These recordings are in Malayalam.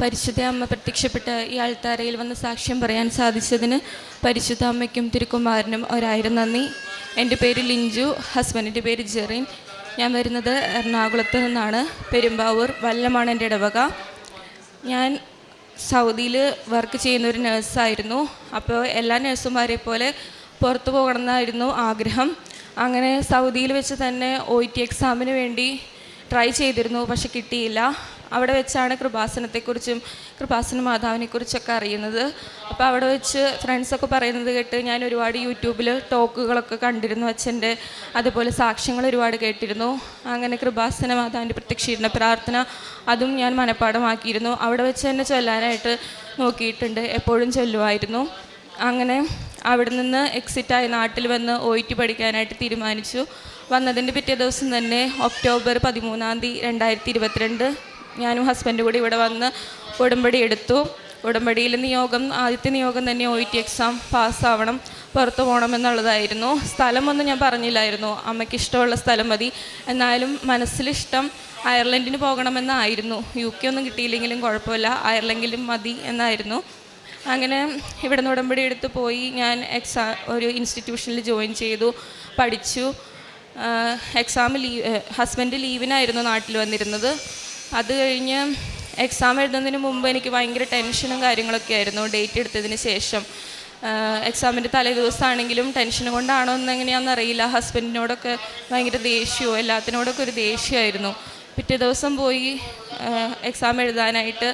പരിശുദ്ധ അമ്മ പ്രത്യക്ഷപ്പെട്ട ഈ ആൾത്താരയിൽ വന്ന് സാക്ഷ്യം പറയാൻ സാധിച്ചതിന് പരിശുദ്ധ അമ്മയ്ക്കും തിരുക്കുമാരനും ഒരായിരം നന്ദി. എൻ്റെ പേര് ലിഞ്ചു, ഹസ്ബൻഡിൻ്റെ പേര് ജെറിൻ. ഞാൻ വരുന്നത് എറണാകുളത്ത് നിന്നാണ്. പെരുമ്പാവൂർ വല്ലമാണ് എൻ്റെ ഇടവക. ഞാൻ സൗദിയിൽ വർക്ക് ചെയ്യുന്നൊരു നേഴ്സായിരുന്നു. അപ്പോൾ എല്ലാ നേഴ്സുമാരെ പോലെ പുറത്തു പോകണമെന്നായിരുന്നു ആഗ്രഹം. അങ്ങനെ സൗദിയിൽ വെച്ച് തന്നെ OET എക്സാമിന് വേണ്ടി ട്രൈ ചെയ്തിരുന്നു, പക്ഷെ കിട്ടിയില്ല. അവിടെ വെച്ചാണ് കൃപാസനത്തെക്കുറിച്ചും കൃപാസന മാതാവിനെക്കുറിച്ചൊക്കെ അറിയുന്നത്. അപ്പോൾ അവിടെ വെച്ച് ഫ്രണ്ട്സൊക്കെ പറയുന്നത് കേട്ട് ഞാൻ ഒരുപാട് യൂട്യൂബിൽ ടോക്കുകളൊക്കെ കണ്ടിരുന്നു അച്ഛൻ്റെ. അതുപോലെ സാക്ഷ്യങ്ങൾ ഒരുപാട് കേട്ടിരുന്നു. അങ്ങനെ കൃപാസന മാതാവിൻ്റെ പ്രത്യക്ഷീകരണ പ്രാർത്ഥന അതും ഞാൻ മനഃപ്പാഠമാക്കിയിരുന്നു. അവിടെ വെച്ച് തന്നെ ചൊല്ലാനായിട്ട് നോക്കിയിട്ടുണ്ട്, എപ്പോഴും ചൊല്ലുമായിരുന്നു. അങ്ങനെ അവിടെ നിന്ന് എക്സിറ്റായി നാട്ടിൽ വന്ന് OET പഠിക്കാനായിട്ട് തീരുമാനിച്ചു. വന്നതിൻ്റെ പിറ്റേ ദിവസം തന്നെ ഒക്ടോബർ 13 2022 ഞാനും ഹസ്ബൻഡും കൂടി ഇവിടെ വന്ന് ഉടമ്പടി എടുത്തു. ഉടമ്പടിയിൽ ആദ്യത്തെ നിയോഗം തന്നെ OET എക്സാം പാസ്സാവണം, പുറത്തു പോകണമെന്നുള്ളതായിരുന്നു. സ്ഥലമൊന്നും ഞാൻ പറഞ്ഞില്ലായിരുന്നു, അമ്മയ്ക്ക് ഇഷ്ടമുള്ള സ്ഥലം മതി. എന്നാലും മനസ്സിലിഷ്ടം അയർലൻഡിന് പോകണമെന്നായിരുന്നു. UK ഒന്നും കിട്ടിയില്ലെങ്കിലും കുഴപ്പമില്ല, അയർലൻഡിലും മതി എന്നായിരുന്നു. അങ്ങനെ ഇവിടെ നിന്ന് ഉടമ്പടി എടുത്ത് പോയി. ഞാൻ ഒരു ഇൻസ്റ്റിറ്റ്യൂഷനിൽ ജോയിൻ ചെയ്തു, പഠിച്ചു. ഹസ്ബൻഡ് ലീവിനായിരുന്നു നാട്ടിൽ വന്നിരുന്നത്. അത് കഴിഞ്ഞ് എക്സാം എഴുതുന്നതിന് മുമ്പ് എനിക്ക് ഭയങ്കര ടെൻഷനും കാര്യങ്ങളൊക്കെ ആയിരുന്നു. ഡേറ്റ് എടുത്തതിന് ശേഷം എക്സാമിൻ്റെ തലേ ദിവസമാണെങ്കിലും ടെൻഷൻ കൊണ്ടാണോ എന്നെങ്ങനെയാണെന്ന് അറിയില്ല, ഹസ്ബൻഡിനോടൊക്കെ ഭയങ്കര ദേഷ്യവും എല്ലാത്തിനോടൊക്കെ ഒരു ദേഷ്യമായിരുന്നു. പിറ്റേ ദിവസം പോയി എക്സാം എഴുതാനായിട്ട്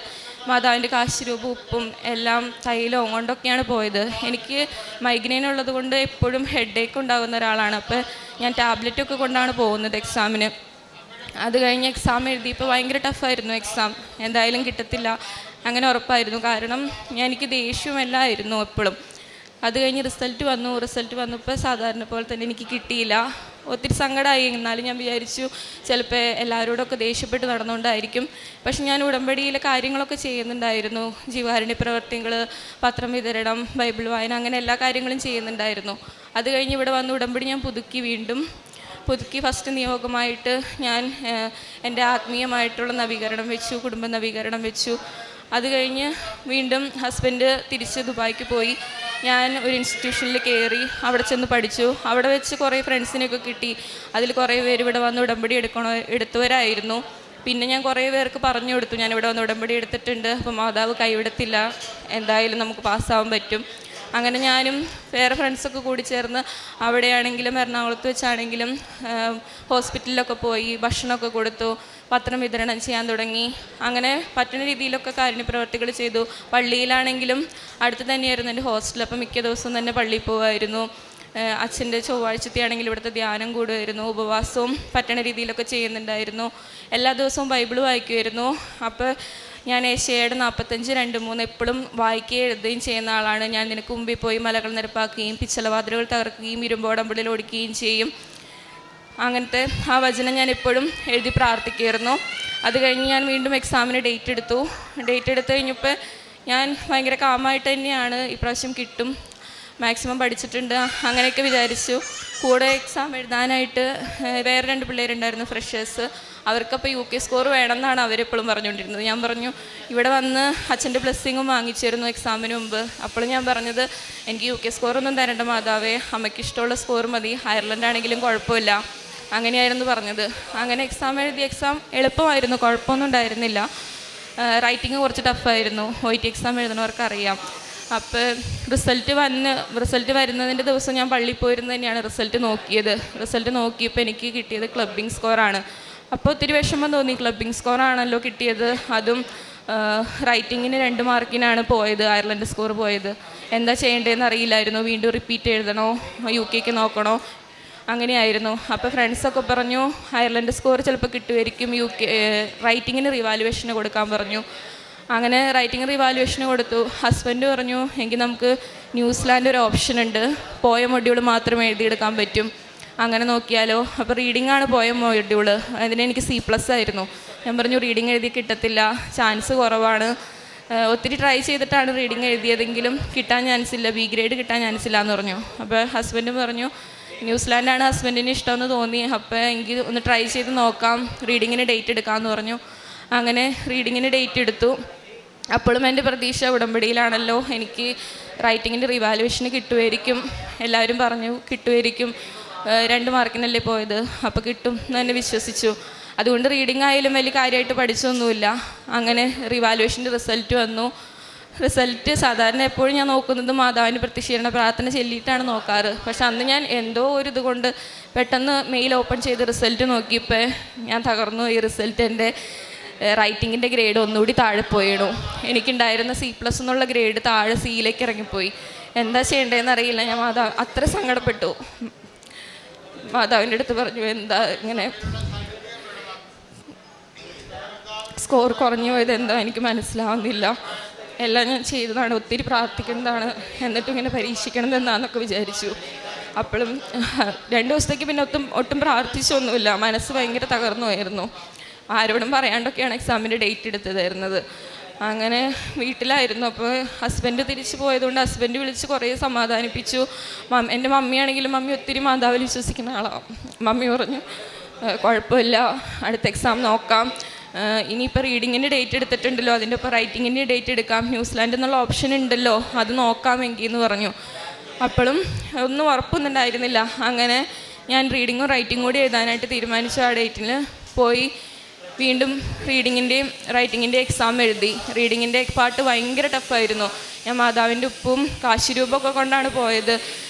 മാതാവിൻ്റെ കാശുരൂപ ഉപ്പും എല്ലാം തൈലവും കൊണ്ടൊക്കെയാണ് പോയത്. എനിക്ക് മൈഗ്രെയിൻ ഉള്ളത് കൊണ്ട് എപ്പോഴും ഹെഡേക്ക് ഉണ്ടാകുന്ന ഒരാളാണ്. അപ്പോൾ ഞാൻ ടാബ്ലറ്റൊക്കെ കൊണ്ടാണ് പോകുന്നത് എക്സാമിന്. അത് കഴിഞ്ഞ് എക്സാം എഴുതിയപ്പോൾ ഭയങ്കര ടഫായിരുന്നു എക്സാം. എന്തായാലും കിട്ടത്തില്ല അങ്ങനെ ഉറപ്പായിരുന്നു. കാരണം എനിക്ക് ദേഷ്യമെല്ലാം ആയിരുന്നു എപ്പോഴും. അത് കഴിഞ്ഞ് റിസൾട്ട് വന്നപ്പോൾ സാധാരണ പോലെ തന്നെ എനിക്ക് കിട്ടിയില്ല. ഒത്തിരി സങ്കടമായി. എന്നാലും ഞാൻ വിചാരിച്ചു ചിലപ്പോൾ എല്ലാവരോടൊക്കെ ദേഷ്യപ്പെട്ട് നടന്നുകൊണ്ടായിരിക്കും. പക്ഷെ ഞാൻ ഉടമ്പടിയിലെ കാര്യങ്ങളൊക്കെ ചെയ്യുന്നുണ്ടായിരുന്നു. ജീവകാരുണ്യ പ്രവർത്തികൾ, പത്രം വിതരണം, ബൈബിൾ വായന, അങ്ങനെ എല്ലാ കാര്യങ്ങളും ചെയ്യുന്നുണ്ടായിരുന്നു. അത് കഴിഞ്ഞ് ഇവിടെ വന്ന് ഉടമ്പടി ഞാൻ വീണ്ടും പുതുക്കി ഫസ്റ്റ് നിയോഗമായിട്ട് ഞാൻ എൻ്റെ ആത്മീയമായിട്ടുള്ള നവീകരണം വെച്ചു, കുടുംബ നവീകരണം വെച്ചു. അത് കഴിഞ്ഞ് വീണ്ടും ഹസ്ബൻഡ് തിരിച്ച് ദുബായിക്ക് പോയി. ഞാൻ ഒരു ഇൻസ്റ്റിറ്റ്യൂഷനിൽ കയറി, അവിടെ ചെന്ന് പഠിച്ചു. അവിടെ വെച്ച് കുറേ ഫ്രണ്ട്സിനെയൊക്കെ കിട്ടി. അതിൽ കുറേ പേര് ഇവിടെ വന്ന് ഉടമ്പടി എടുത്തവരായിരുന്നു. പിന്നെ ഞാൻ കുറേ പേർക്ക് പറഞ്ഞു കൊടുത്തു, ഞാനിവിടെ വന്ന് ഉടമ്പടി എടുത്തിട്ടുണ്ട്, അപ്പോൾ മാതാവ് കൈവിടത്തില്ല, എന്തായാലും നമുക്ക് പാസ്സാവാൻ പറ്റും. അങ്ങനെ ഞാനും വേറെ ഫ്രണ്ട്സൊക്കെ കൂടി ചേർന്ന് അവിടെയാണെങ്കിലും എറണാകുളത്ത് വെച്ചാണെങ്കിലും ഹോസ്പിറ്റലിലൊക്കെ പോയി ഭക്ഷണമൊക്കെ കൊടുത്തു, പത്രം വിതരണം ചെയ്യാൻ തുടങ്ങി. അങ്ങനെ പറ്റുന്ന രീതിയിലൊക്കെ കാരുണ്യപ്രവർത്തികൾ ചെയ്തു. പള്ളിയിലാണെങ്കിലും അടുത്ത് തന്നെയായിരുന്നു എൻ്റെ ഹോസ്റ്റൽ. അപ്പം മിക്ക ദിവസവും തന്നെ പള്ളിയിൽ പോകുമായിരുന്നു. അച്ഛൻ്റെ ചൊവ്വാഴ്ചത്തെ ആണെങ്കിൽ ഇവിടുത്തെ ധ്യാനം കൂടുമായിരുന്നു. ഉപവാസവും പറ്റണ രീതിയിലൊക്കെ ചെയ്യുന്നുണ്ടായിരുന്നു. എല്ലാ ദിവസവും ബൈബിൾ വായിക്കുമായിരുന്നു. അപ്പോൾ ഞാൻ ഏശയ്യായുടെ 45:2-3 എപ്പോഴും വായിക്കുകയും എഴുതുകയും ചെയ്യുന്ന ആളാണ്. ഞാൻ നിനക്ക് മുമ്പിൽ പോയി മലകൾ നിരപ്പാക്കുകയും പിച്ചളവാതിലുകൾ തകർക്കുകയും ഇരുമ്പോടമ്പളിൽ ഓടിക്കുകയും ചെയ്യും. അങ്ങനത്തെ ആ വചനം ഞാൻ എപ്പോഴും എഴുതി പ്രാർത്ഥിക്കുമായിരുന്നു. അത് കഴിഞ്ഞ് ഞാൻ വീണ്ടും എക്സാമിന് ഡേറ്റ് എടുത്തു കഴിഞ്ഞപ്പോൾ ഞാൻ ഭയങ്കര കാമായിട്ട് തന്നെയാണ്, ഇപ്രാവശ്യം കിട്ടും, മാക്സിമം പഠിച്ചിട്ടുണ്ട്, അങ്ങനെയൊക്കെ വിചാരിച്ചു. കൂടെ എക്സാം എഴുതാനായിട്ട് വേറെ 2 പിള്ളേരുണ്ടായിരുന്നു, ഫ്രഷേഴ്സ്. അവർക്കപ്പോൾ UK സ്കോർ വേണമെന്നാണ് അവരെപ്പോഴും പറഞ്ഞുകൊണ്ടിരുന്നത്. ഞാൻ പറഞ്ഞു ഇവിടെ വന്ന് അച്ഛൻ്റെ ബ്ലെസ്സിങ്ങും വാങ്ങിച്ചിരുന്നു എക്സാമിന് മുമ്പ്. അപ്പോൾ ഞാൻ പറഞ്ഞത് എനിക്ക് UK സ്കോറൊന്നും തരേണ്ട മാതാവേ, അമ്മയ്ക്ക് ഇഷ്ടമുള്ള സ്കോർ മതി, അയർലൻഡ് ആണെങ്കിലും കുഴപ്പമില്ല, അങ്ങനെയായിരുന്നു പറഞ്ഞത്. അങ്ങനെ എക്സാം എളുപ്പമായിരുന്നു, കുഴപ്പമൊന്നും ഉണ്ടായിരുന്നില്ല. റൈറ്റിങ് കുറച്ച് ടഫായിരുന്നു, OET എക്സാം എഴുതുന്നവർക്കറിയാം. അപ്പോൾ റിസൾട്ട് വരുന്നതിൻ്റെ ദിവസം ഞാൻ പള്ളിയിൽ പോയിരുന്ന് തന്നെയാണ് റിസൾട്ട് നോക്കിയപ്പോൾ എനിക്ക് കിട്ടിയത് ക്ലബ്ബിംഗ് സ്കോറാണ്. അപ്പോൾ ഒത്തിരി വിഷമം തോന്നി, ക്ലബ്ബിംഗ് സ്കോറാണല്ലോ കിട്ടിയത്, അതും റൈറ്റിങ്ങിന് 2 മാർക്കിനാണ് പോയത്, അയർലൻഡ് സ്കോർ പോയത്. എന്താ ചെയ്യേണ്ടതെന്ന് അറിയില്ലായിരുന്നു. വീണ്ടും റിപ്പീറ്റ് എഴുതണോ, UK നോക്കണോ, അങ്ങനെയായിരുന്നു. അപ്പോൾ ഫ്രണ്ട്സൊക്കെ പറഞ്ഞു അയർലൻഡ് സ്കോർ ചിലപ്പോൾ കിട്ടുമായിരിക്കും, റൈറ്റിങ്ങിന് റിവാലുവേഷന് കൊടുക്കാൻ പറഞ്ഞു. അങ്ങനെ റൈറ്റിംഗ് റിവാലുവേഷന് കൊടുത്തു. ഹസ്ബൻഡ് പറഞ്ഞു എങ്കിൽ നമുക്ക് ന്യൂസിലാൻഡ് ഒരു ഓപ്ഷൻ ഉണ്ട്, പോയ മൊഡ്യൂൾ മാത്രം എഴുതിയെടുക്കാൻ പറ്റും, അങ്ങനെ നോക്കിയാലോ. അപ്പോൾ റീഡിങ്ങാണ് പോയ മൊഡ്യൂൾ, അതിന് എനിക്ക് C+ ആയിരുന്നു. ഞാൻ പറഞ്ഞു റീഡിങ് എഴുതി കിട്ടത്തില്ല, ചാൻസ് കുറവാണ്. ഒത്തിരി ട്രൈ ചെയ്തിട്ടാണ് റീഡിങ് എഴുതിയതെങ്കിലും കിട്ടാൻ ചാൻസില്ല, B ഗ്രേഡ് കിട്ടാൻ ചാൻസില്ല എന്ന് പറഞ്ഞു. അപ്പോൾ ഹസ്ബൻഡ് പറഞ്ഞു ന്യൂസിലാൻഡാണ് ഹസ്ബൻഡിന് ഇഷ്ടമെന്ന് തോന്നി, അപ്പോൾ എനിക്ക് ഒന്ന് ട്രൈ ചെയ്ത് നോക്കാം, റീഡിങ്ങിന് ഡേറ്റ് എടുക്കാമെന്ന് പറഞ്ഞു. അങ്ങനെ റീഡിങ്ങിന് ഡേറ്റ് എടുത്തു. അപ്പോഴും എൻ്റെ പ്രതീക്ഷ ഉടമ്പടിയിലാണല്ലോ, എനിക്ക് റൈറ്റിങ്ങിൻ്റെ റിവാലുവേഷന് കിട്ടുമായിരിക്കും, എല്ലാവരും പറഞ്ഞു കിട്ടുമായിരിക്കും, 2 മാർക്കിനല്ലേ പോയത്, അപ്പോൾ കിട്ടും എന്ന് തന്നെ വിശ്വസിച്ചു. അതുകൊണ്ട് റീഡിംഗ് ആയാലും വലിയ കാര്യമായിട്ട് പഠിച്ചൊന്നുമില്ല. അങ്ങനെ റിവാലുവേഷൻ്റെ റിസൾട്ട് വന്നു. റിസൾട്ട് സാധാരണ എപ്പോഴും ഞാൻ നോക്കുന്നത് മാതാവിന് പ്രത്യക്ഷീകരണ പ്രാർത്ഥന ചൊല്ലിയിട്ടാണ് നോക്കാറ്. പക്ഷെ അന്ന് ഞാൻ എന്തോ ഒരു ഇതുകൊണ്ട് പെട്ടെന്ന് മെയിൽ ഓപ്പൺ ചെയ്ത് റിസൾട്ട് നോക്കിയപ്പോൾ ഞാൻ തകർന്നു. ഈ റിസൾട്ട് എൻ്റെ റൈറ്റിങ്ങിൻ്റെ ഗ്രേഡ് ഒന്നുകൂടി താഴെ പോയിടും. എനിക്കുണ്ടായിരുന്ന C+ എന്നുള്ള ഗ്രേഡ് താഴെ സിയിലേക്ക് ഇറങ്ങിപ്പോയി. എന്താ ചെയ്യേണ്ടതെന്ന് അറിയില്ല. ഞാൻ അത്ര സങ്കടപ്പെട്ടു. മാതാവിൻ്റെ അടുത്ത് പറഞ്ഞു, എന്താ ഇങ്ങനെ സ്കോർ കുറഞ്ഞു പോയത്, എന്താ എനിക്ക് മനസ്സിലാവുന്നില്ല, എല്ലാം ഞാൻ ചെയ്തതാണ്, ഒത്തിരി പ്രാർത്ഥിക്കുന്നതാണ്, എന്നിട്ടും ഇങ്ങനെ പരീക്ഷിക്കണത് എന്താണെന്നൊക്കെ വിചാരിച്ചു. അപ്പോഴും 2 ദിവസത്തേക്ക് പിന്നെ ഒട്ടും പ്രാർത്ഥിച്ചൊന്നുമില്ല. മനസ്സ് ഭയങ്കര തകർന്നു പോയിരുന്നു. ആരോടും പറയാണ്ടൊക്കെയാണ് എക്സാമിൻ്റെ ഡേറ്റ് എടുത്തതായിരുന്നത്. അങ്ങനെ വീട്ടിലായിരുന്നു. അപ്പോൾ ഹസ്ബൻഡ് തിരിച്ചു പോയതുകൊണ്ട് ഹസ്ബൻഡ് വിളിച്ച് കുറേ സമാധാനിപ്പിച്ചു. എൻ്റെ മമ്മിയാണെങ്കിലും മമ്മി ഒത്തിരി മാതാവിൽ വിശ്വസിക്കുന്ന ആളാണ്. മമ്മി പറഞ്ഞു, കുഴപ്പമില്ല, അടുത്ത എക്സാം നോക്കാം, ഇനിയിപ്പോൾ റീഡിങ്ങിൻ്റെ ഡേറ്റ് എടുത്തിട്ടുണ്ടല്ലോ, അതിൻ്റെ ഒപ്പം റൈറ്റിങ്ങിൻ്റെ ഡേറ്റ് എടുക്കാം, ന്യൂസിലാൻഡ് എന്നുള്ള ഓപ്ഷൻ ഉണ്ടല്ലോ, അത് നോക്കാമെങ്കിൽ എന്ന് പറഞ്ഞു. അപ്പോഴും ഒന്നും ഉറപ്പൊന്നുണ്ടായിരുന്നില്ല. അങ്ങനെ ഞാൻ റീഡിങ്ങും റൈറ്റിങ്ങും കൂടി എഴുതാനായിട്ട് തീരുമാനിച്ചു. ആ ഡേറ്റിൽ പോയി വീണ്ടും റീഡിങ്ങിൻ്റെയും റൈറ്റിങ്ങിൻ്റെയും എക്സാം എഴുതി. റീഡിങ്ങിൻ്റെ പാട്ട് ഭയങ്കര ടഫായിരുന്നു. ഞാൻ മാതാവിൻ്റെ ഉപ്പും കാശിരൂപമൊക്കെ കൊണ്ടാണ് പോയത്.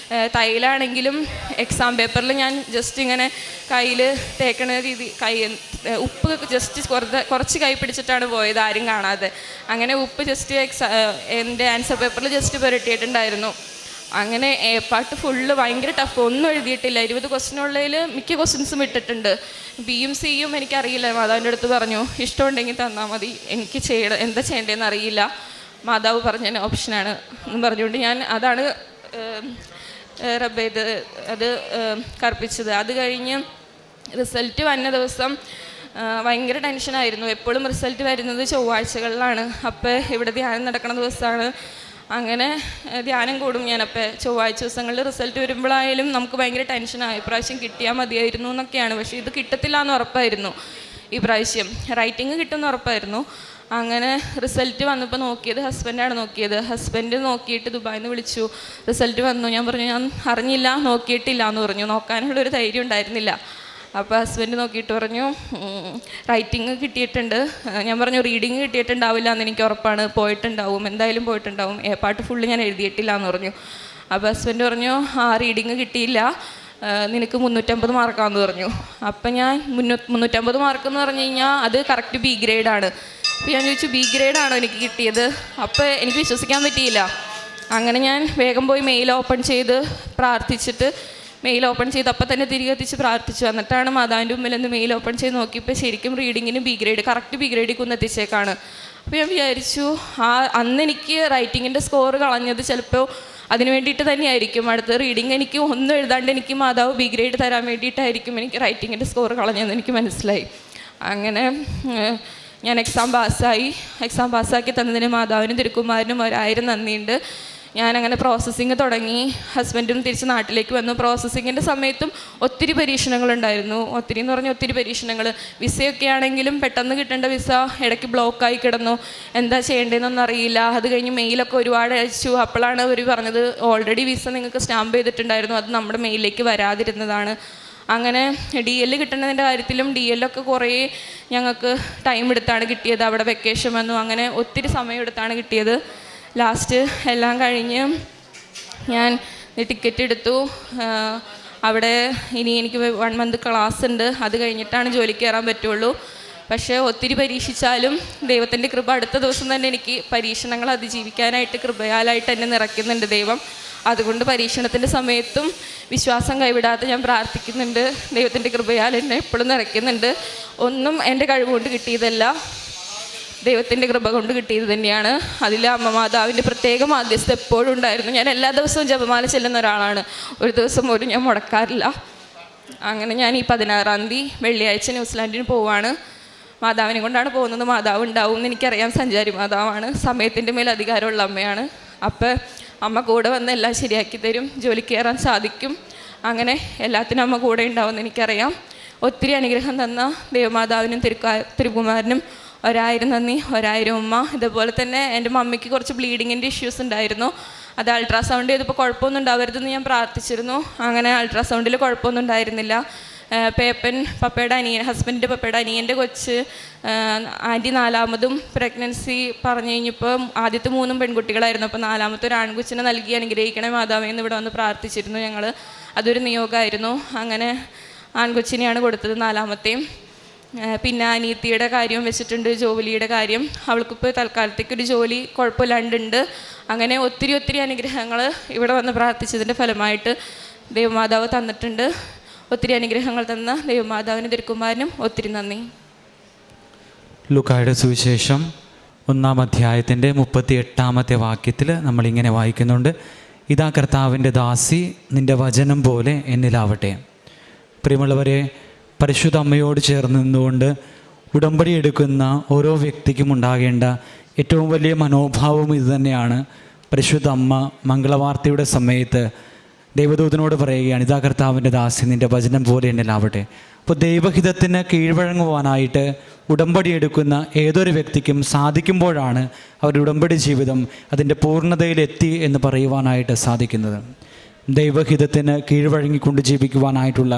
തൈലാണെങ്കിലും എക്സാം പേപ്പറിൽ ഞാൻ ജസ്റ്റ് ഇങ്ങനെ കയ്യിൽ തേക്കണ രീതി, ഉപ്പ് ജസ്റ്റ് കുറച്ച് കൈ പിടിച്ചിട്ടാണ് പോയത്, ആരും കാണാതെ. അങ്ങനെ ഉപ്പ് ജസ്റ്റ് എൻ്റെ ആൻസർ പേപ്പറിൽ ജസ്റ്റ് പുരട്ടിയിട്ടുണ്ടായിരുന്നു. അങ്ങനെ പാട്ട് ഫുള്ള് ഭയങ്കര ടഫ്, ഒന്നും എഴുതിയിട്ടില്ല. 20 ക്വസ്റ്റിനുള്ളതിൽ മിക്ക ക്വസ്റ്റ്യൻസും ഇട്ടിട്ടുണ്ട്. ബിയും സിയും എനിക്കറിയില്ല. മാതാവിൻ്റെ അടുത്ത് പറഞ്ഞു, ഇഷ്ടമുണ്ടെങ്കിൽ തന്നാൽ മതി, എനിക്ക് എന്താ ചെയ്യേണ്ടതെന്ന് അറിയില്ല, മാതാവ് പറഞ്ഞ ഓപ്ഷനാണ് എന്ന് പറഞ്ഞുകൊണ്ട് ഞാൻ അതാണ് റബ്ബ് ചെയ്ത് അത് കർപ്പിച്ചത്. അത് കഴിഞ്ഞ് റിസൾട്ട് വന്ന ദിവസം ഭയങ്കര ടെൻഷനായിരുന്നു. എപ്പോഴും റിസൾട്ട് വരുന്നത് ചൊവ്വാഴ്ചകളിലാണ്. അപ്പോൾ ഇവിടെ ധ്യാനം നടക്കുന്ന ദിവസമാണ്. അങ്ങനെ ധ്യാനം കൂടും ഞാനപ്പോൾ ചൊവ്വാഴ്ച ദിവസങ്ങളിൽ. റിസൾട്ട് വരുമ്പോഴായാലും നമുക്ക് ഭയങ്കര ടെൻഷനായി, ഇപ്രാവശ്യം കിട്ടിയാൽ മതിയായിരുന്നു എന്നൊക്കെയാണ്. പക്ഷേ ഇത് കിട്ടത്തില്ല എന്ന് ഉറപ്പായിരുന്നു. ഈ പ്രാവശ്യം റൈറ്റിംഗ് കിട്ടുമെന്ന് ഉറപ്പായിരുന്നു. അങ്ങനെ റിസൾട്ട് വന്നപ്പോൾ നോക്കിയത് ഹസ്ബൻഡാണ് നോക്കിയത്. ഹസ്ബൻഡ് നോക്കിയിട്ട് ദുബായിൽ നിന്ന് വിളിച്ചു, റിസൾട്ട് വന്നു. ഞാൻ പറഞ്ഞു, ഞാൻ അറിഞ്ഞില്ല, നോക്കിയിട്ടില്ല എന്ന് പറഞ്ഞു. നോക്കാനുള്ളൊരു ധൈര്യം ഉണ്ടായിരുന്നില്ല. അപ്പോൾ ഹസ്ബൻഡ് നോക്കിയിട്ട് പറഞ്ഞു, റൈറ്റിംഗ് കിട്ടിയിട്ടുണ്ട്. ഞാൻ പറഞ്ഞു, റീഡിങ് കിട്ടിയിട്ടുണ്ടാവില്ല എന്ന് എനിക്ക് ഉറപ്പാണ്, പോയിട്ടുണ്ടാവും, എന്തായാലും പോയിട്ടുണ്ടാവും, പാട്ട് ഫുള്ള് ഞാൻ എഴുതിയിട്ടില്ല എന്ന് പറഞ്ഞു. അപ്പോൾ ഹസ്ബൻഡ് പറഞ്ഞു, റീഡിങ് കിട്ടിയില്ല, നിനക്ക് 350 മാർക്കാന്ന് പറഞ്ഞു. അപ്പം ഞാൻ 350 മാർക്കെന്ന് പറഞ്ഞു കഴിഞ്ഞാൽ അത് കറക്റ്റ് B ഗ്രേഡാണ്. അപ്പോൾ ഞാൻ ചോദിച്ചു, B ഗ്രേഡാണോ എനിക്ക് കിട്ടിയത്? അപ്പോൾ എനിക്ക് വിശ്വസിക്കാൻ പറ്റിയില്ല. അങ്ങനെ ഞാൻ വേഗം പോയി മെയിൽ ഓപ്പൺ ചെയ്ത് പ്രാർത്ഥിച്ചിട്ട് മെയിൽ ഓപ്പൺ ചെയ്ത് അപ്പം തന്നെ തിരികെ എത്തിച്ച് പ്രാർത്ഥിച്ചു. എന്നിട്ടാണ് മാതാവിൻ്റെ മുമ്പിൽ നിന്ന് മെയിൽ ഓപ്പൺ ചെയ്ത് നോക്കിയപ്പോൾ ശരിക്കും റീഡിങ്ങിന് B ഗ്രേഡ്, കറക്റ്റ് B ഗ്രേഡിൽ കൊന്നെത്തിച്ചേക്കാണ്. അപ്പോൾ ഞാൻ വിചാരിച്ചു, അന്ന് എനിക്ക് റൈറ്റിങ്ങിൻ്റെ സ്കോർ കളഞ്ഞത് ചിലപ്പോൾ അതിന് വേണ്ടിയിട്ട് തന്നെയായിരിക്കും. അടുത്ത റീഡിങ് എനിക്ക് ഒന്നും എഴുതാണ്ട് എനിക്ക് മാതാവ് B ഗ്രേഡ് തരാൻ വേണ്ടിയിട്ടായിരിക്കും എനിക്ക് റൈറ്റിങ്ങിൻ്റെ സ്കോർ കളഞ്ഞതെന്ന് എനിക്ക് മനസ്സിലായി. അങ്ങനെ ഞാൻ എക്സാം പാസ്സാക്കി തന്നതിന് മാതാവിനും തിരുക്കുമാരനും 1000 നന്ദിയുണ്ട്. ഞാനങ്ങനെ പ്രോസസ്സിങ് തുടങ്ങി. ഹസ്ബൻഡും തിരിച്ച് നാട്ടിലേക്ക് വന്നു. പ്രോസസ്സിങ്ങിൻ്റെ സമയത്തും ഒത്തിരി പരീക്ഷണങ്ങളുണ്ടായിരുന്നു. ഒത്തിരി എന്ന് പറഞ്ഞാൽ ഒത്തിരി പരീക്ഷണങ്ങൾ. വിസയൊക്കെ ആണെങ്കിലും പെട്ടെന്ന് കിട്ടേണ്ട വിസ ഇടയ്ക്ക് ബ്ലോക്കായി കിടന്നു. എന്താ ചെയ്യേണ്ടതെന്നൊന്നും അറിയില്ല. അത് കഴിഞ്ഞ് മെയിലൊക്കെ ഒരുപാട് അയച്ചു. അപ്പോഴാണ് അവർ പറഞ്ഞത്, ഓൾറെഡി വിസ നിങ്ങൾക്ക് സ്റ്റാമ്പ് ചെയ്തിട്ടുണ്ടായിരുന്നു, അത് നമ്മുടെ മെയിലിലേക്ക് വരാതിരുന്നതാണ്. അങ്ങനെ DL കിട്ടുന്നതിൻ്റെ കാര്യത്തിലും DL ഒക്കെ കുറേ ഞങ്ങൾക്ക് ടൈം എടുത്താണ് കിട്ടിയത്. അവിടെ വെക്കേഷൻ വന്നു. അങ്ങനെ ഒത്തിരി സമയം എടുത്താണ് കിട്ടിയത്. ലാസ്റ്റ് എല്ലാം കഴിഞ്ഞ് ഞാൻ ടിക്കറ്റ് എടുത്തു. അവിടെ ഇനി എനിക്ക് 1 മന്ത് ക്ലാസ് ഉണ്ട്, അത് കഴിഞ്ഞിട്ടാണ് ജോലിക്ക് കയറാൻ പറ്റുള്ളൂ. പക്ഷേ ഒത്തിരി പരീക്ഷിച്ചാലും ദൈവത്തിൻ്റെ കൃപ അടുത്ത ദിവസം തന്നെ എനിക്ക് പരീക്ഷണങ്ങൾ അതിജീവിക്കാനായിട്ട് കൃപയാലായിട്ട് എന്നെ നിറയ്ക്കുന്നുണ്ട് ദൈവം. അതുകൊണ്ട് പരീക്ഷണത്തിൻ്റെ സമയത്തും വിശ്വാസം കൈവിടാതെ ഞാൻ പ്രാർത്ഥിക്കുന്നുണ്ട്. ദൈവത്തിൻ്റെ കൃപയാൽ എന്നെ എപ്പോഴും നിറയ്ക്കുന്നുണ്ട്. ഒന്നും എൻ്റെ കഴിവുകൊണ്ട് കിട്ടിയതല്ല, ദൈവത്തിൻ്റെ കൃപ കൊണ്ട് കിട്ടിയത് തന്നെയാണ്. അതിൽ അമ്മ മാതാവിൻ്റെ പ്രത്യേക മാധ്യസ്ഥ എപ്പോഴും ഉണ്ടായിരുന്നു. ഞാൻ എല്ലാ ദിവസവും ജപമാല ചെല്ലുന്ന ഒരാളാണ്. ഒരു ദിവസം പോലും ഞാൻ മുടക്കാറില്ല. അങ്ങനെ ഞാൻ ഈ 16-ാം തീയതി വെള്ളിയാഴ്ച ന്യൂസിലാൻഡിന് പോവാണ്. മാതാവിനെ കൊണ്ടാണ് പോകുന്നത്. മാതാവ് ഉണ്ടാവും എന്ന് എനിക്കറിയാം. സഞ്ചാരി മാതാവാണ്, സമയത്തിൻ്റെ മേൽ അധികാരമുള്ള അമ്മയാണ്. അപ്പോൾ അമ്മ കൂടെ വന്ന് എല്ലാം ശരിയാക്കി തരും, ജോലിക്ക് കയറാൻ സാധിക്കും. അങ്ങനെ എല്ലാത്തിനും അമ്മ കൂടെ ഉണ്ടാവുമെന്ന് എനിക്കറിയാം. ഒത്തിരി അനുഗ്രഹം തന്ന ദേവമാതാവിനും തിരുക്കുമാരനും 1000 നന്ദി, 1000 ഉമ്മ. ഇതുപോലെ തന്നെ എൻ്റെ മമ്മിക്ക് കുറച്ച് ബ്ലീഡിങ്ങിൻ്റെ ഇഷ്യൂസ് ഉണ്ടായിരുന്നു. അത് അൾട്രാസൗണ്ട് ചെയ്തപ്പോൾ കുഴപ്പമൊന്നും ഉണ്ടാവരുതെന്ന് ഞാൻ പ്രാർത്ഥിച്ചിരുന്നു. അങ്ങനെ അൾട്രാസൗണ്ടിൽ കുഴപ്പമൊന്നും ഉണ്ടായിരുന്നില്ല. ഹസ്ബൻഡിൻ്റെ പപ്പയുടെ അനിയൻ്റെ കൊച്ച് ആൻറ്റി 4ാമതും പ്രഗ്നൻസി പറഞ്ഞു കഴിഞ്ഞപ്പോൾ ആദ്യത്തെ 3 പെൺകുട്ടികളായിരുന്നു. അപ്പോൾ 4ാമത്തെ ഒരു ആൺകൊച്ചിനെ നൽകി അനുഗ്രഹിക്കണേ മാതാവേ എന്ന് ഇവിടെ വന്ന് പ്രാർത്ഥിച്ചിരുന്നു ഞങ്ങൾ. അതൊരു നിയോഗമായിരുന്നു. അങ്ങനെ ആൺകൊച്ചിനെയാണ് കൊടുത്തത് 4ാമത്തെയും. പിന്നെ അനിയത്തിയുടെ കാര്യം വെച്ചിട്ടുണ്ട്, ജോലിയുടെ കാര്യം. അവൾക്കിപ്പോൾ തൽക്കാലത്തേക്കൊരു ജോലി കുഴപ്പമില്ലാണ്ടുണ്ട്. അങ്ങനെ ഒത്തിരി അനുഗ്രഹങ്ങൾ ഇവിടെ വന്ന് പ്രാർത്ഥിച്ചതിൻ്റെ ഫലമായിട്ട് ദൈവമാതാവ് തന്നിട്ടുണ്ട്. ഒത്തിരി അനുഗ്രഹങ്ങൾ തന്ന ദൈവമാതാവിനും തിരുക്കുമാരനും ഒത്തിരി നന്ദി. ലൂക്കായുടെ സുവിശേഷം 1-ാം അധ്യായത്തിൻ്റെ 38-ാമത്തെ വാക്യത്തിൽ നമ്മളിങ്ങനെ വായിക്കുന്നുണ്ട്: ഇതാ കർത്താവിൻ്റെ ദാസി, നിൻ്റെ വചനം പോലെ എന്നിലാവട്ടെ. പ്രിയമുള്ളവരെ, പരിശുദ്ധ അമ്മയോട് ചേർന്ന് നിന്നുകൊണ്ട് ഉടമ്പടി എടുക്കുന്ന ഓരോ വ്യക്തിക്കും ഉണ്ടാകേണ്ട ഏറ്റവും വലിയ മനോഭാവം ഇതുതന്നെയാണ്. പരിശുദ്ധ അമ്മ മംഗളവാർത്തയുടെ സമയത്ത് ദൈവദൂതനോട് പറയുകയാണ്: ഇതാ കർത്താവിൻ്റെ ദാസി, നിൻ്റെ വചനം പോലെ എന്നിലാവട്ടെ. അപ്പോൾ ദൈവഹിതത്തിന് കീഴ്വഴങ്ങുവാനായിട്ട് ഉടമ്പടി എടുക്കുന്ന ഏതൊരു വ്യക്തിക്കും സാധിക്കുമ്പോഴാണ് അവരുടെ ഉടമ്പടി ജീവിതം അതിൻ്റെ പൂർണ്ണതയിലെത്തി എന്ന് പറയുവാനായിട്ട് സാധിക്കുന്നത്. ദൈവഹിതത്തിന് കീഴ്വഴങ്ങിക്കൊണ്ട് ജീവിക്കുവാനായിട്ടുള്ള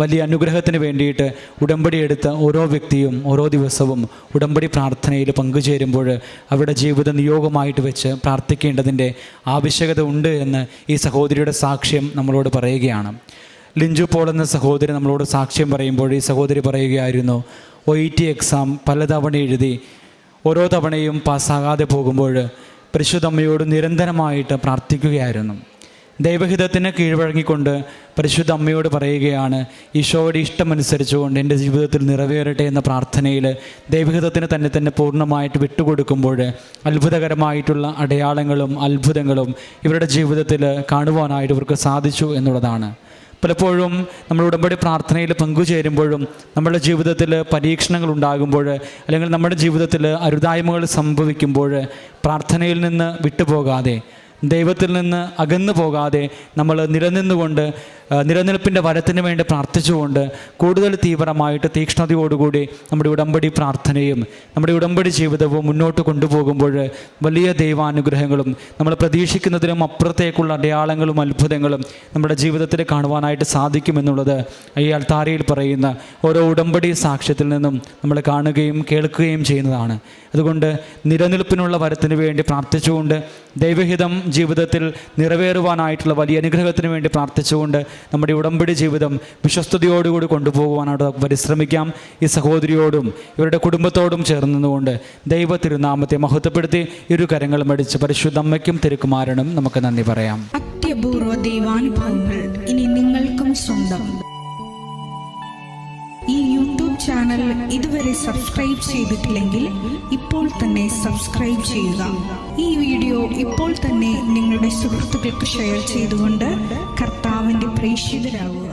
വലിയ അനുഗ്രഹത്തിന് വേണ്ടിയിട്ട് ഉടമ്പടി എടുത്ത ഓരോ വ്യക്തിയും ഓരോ ദിവസവും ഉടമ്പടി പ്രാർത്ഥനയിൽ പങ്കുചേരുമ്പോൾ അവരുടെ ജീവിത നിയോഗമായിട്ട് വെച്ച് പ്രാർത്ഥിക്കേണ്ടതിൻ്റെ ആവശ്യകത ഉണ്ട് എന്ന് ഈ സഹോദരിയുടെ സാക്ഷ്യം നമ്മളോട് പറയുകയാണ്. ലിഞ്ചു പോൾ എന്ന സഹോദരി നമ്മളോട് സാക്ഷ്യം പറയുമ്പോൾ ഈ സഹോദരി പറയുകയായിരുന്നു, OET എക്സാം പലതവണ എഴുതി ഓരോ തവണയും പാസ്സാകാതെ പോകുമ്പോൾ പരിശുദ്ധമ്മയോട് നിരന്തരമായിട്ട് പ്രാർത്ഥിക്കുകയായിരുന്നു. ദൈവഹിതത്തിന് കീഴ്വഴങ്ങിക്കൊണ്ട് പരിശുദ്ധ അമ്മയോട് പറയുകയാണ്, ഈശോയുടെ ഇഷ്ടമനുസരിച്ചുകൊണ്ട് എൻ്റെ ജീവിതത്തിൽ നിറവേറട്ടെ എന്ന പ്രാർത്ഥനയിൽ ദൈവഹിതത്തിന് തന്നെ പൂർണ്ണമായിട്ട് വിട്ടുകൊടുക്കുമ്പോൾ അത്ഭുതകരമായിട്ടുള്ള അടയാളങ്ങളും അത്ഭുതങ്ങളും ഇവരുടെ ജീവിതത്തിൽ കാണുവാനായിട്ട് ഇവർക്ക് സാധിച്ചു എന്നുള്ളതാണ്. പലപ്പോഴും നമ്മൾ ഉടമ്പടി പ്രാർത്ഥനയിൽ പങ്കുചേരുമ്പോഴും നമ്മുടെ ജീവിതത്തിൽ പരീക്ഷണങ്ങൾ ഉണ്ടാകുമ്പോൾ അല്ലെങ്കിൽ നമ്മുടെ ജീവിതത്തിൽ അരുതായ്മകൾ സംഭവിക്കുമ്പോൾ പ്രാർത്ഥനയിൽ നിന്ന് വിട്ടുപോകാതെ, ദൈവത്തിൽ നിന്ന് അകന്നു പോകാതെ നമ്മൾ നിലനിൽപ്പിൻ്റെ വരത്തിന് വേണ്ടി പ്രാർത്ഥിച്ചുകൊണ്ട് കൂടുതൽ തീവ്രമായിട്ട് തീക്ഷ്ണതയോടുകൂടി നമ്മുടെ ഉടമ്പടി പ്രാർത്ഥനയും നമ്മുടെ ഉടമ്പടി ജീവിതവും മുന്നോട്ട് കൊണ്ടുപോകുമ്പോൾ വലിയ ദൈവാനുഗ്രഹങ്ങളും നമ്മൾ പ്രതീക്ഷിക്കുന്നതിനും അപ്പുറത്തേക്കുള്ള അടയാളങ്ങളും അത്ഭുതങ്ങളും നമ്മുടെ ജീവിതത്തിൽ കാണുവാനായിട്ട് സാധിക്കുമെന്നുള്ളത് ഈ അൾത്താരയിൽ പറയുന്ന ഓരോ ഉടമ്പടി സാക്ഷ്യത്തിൽ നിന്നും നമ്മൾ കാണുകയും കേൾക്കുകയും ചെയ്യുന്നതാണ്. അതുകൊണ്ട് നിലനിൽപ്പിനുള്ള വരത്തിന് വേണ്ടി പ്രാർത്ഥിച്ചുകൊണ്ട് ദൈവഹിതം ജീവിതത്തിൽ നിറവേറുവാനായിട്ടുള്ള വലിയ അനുഗ്രഹത്തിന് വേണ്ടി പ്രാർത്ഥിച്ചുകൊണ്ട് നമ്മുടെ ഉടമ്പടി ജീവിതം വിശ്വസ്തയോടുകൂടി കൊണ്ടുപോകുവാനായിട്ട് പരിശ്രമിക്കാം. ഈ സഹോദരിയോടും ഇവരുടെ കുടുംബത്തോടും ചേർന്നുകൊണ്ട് ദൈവ തിരുനാമത്തെ മഹത്വപ്പെടുത്തി ഇരു കരങ്ങളും അടിച്ച് പരിശുദ്ധ അമ്മയ്ക്കും തിരുക്കുമാരനും നമുക്ക് നന്ദി പറയാം. അത്യപൂർവ ദൈവാനുഭവങ്ങൾ ഇനി നിങ്ങൾക്കും സ്വന്തം. ഈ യൂട്യൂബ് ചാനൽ ഇതുവരെ സബ്സ്ക്രൈബ് ചെയ്തിട്ടില്ലെങ്കിൽ ഇപ്പോൾ തന്നെ സബ്സ്ക്രൈബ് ചെയ്യുക. ഈ വീഡിയോ ഇപ്പോൾ തന്നെ നിങ്ങളുടെ സുഹൃത്തുക്കൾക്ക് ഷെയർ ചെയ്തുകൊണ്ട് കർത്താവിൻ്റെ പ്രേക്ഷിതരാകുക.